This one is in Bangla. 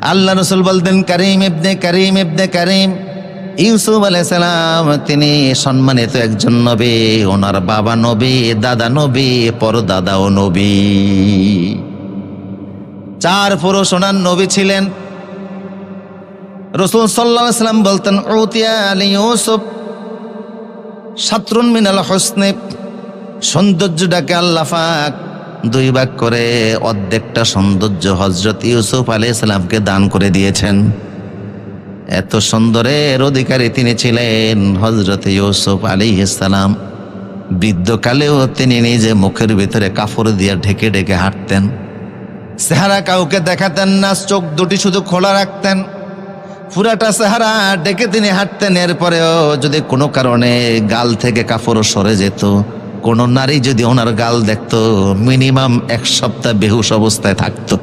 আল্লাহ রাসূল বলতেন কারীম ইবনে কারীম ইবনে কারীম। ইউসুফ আলাইহিস সালাম তিনি সম্মানিত একজন নবী, ওনার বাবা নবী, দাদা নবী, পরদাদাও নবী। 4 পুরুষ ওনার নবী ছিলেন। রাসূল সাল্লাল্লাহু আলাইহি ওয়াসাল্লাম বলতেন উতিয়া আলী ইউসুফ শাতরুন মিনাল হুসনি, সৌন্দর্যটাকে আল্লাহ পাক 2 ভাগ করে অর্ধেকটা সৌন্দর্য হযরত ইউসুফ আলাইহিস সালামকে দান করে দিয়েছেন। এত সুন্দরের অধিকারী তিনি ছিলেন হযরত ইউসুফ আলাইহিস সালাম। বৃদ্ধকালেও তিনি নিজে মুখের ভিতরে কাপড় দিয়ে ঢেকে ঢেকে হাঁটতেন, চেহারা কাউকে দেখাতেন না, চোখ দুটি শুধু খোলা রাখতেন, পুরাটা চেহারা ডেকে তিনি হাঁটতেন। এরপরেও যদি কোনো কারণে গাল থেকে কাপড় সরে যেত, কোনো নারী যদি ওনার গাল দেখতো, মিনিমাম 1 সপ্তাহ বেহুশ অবস্থায় থাকতো।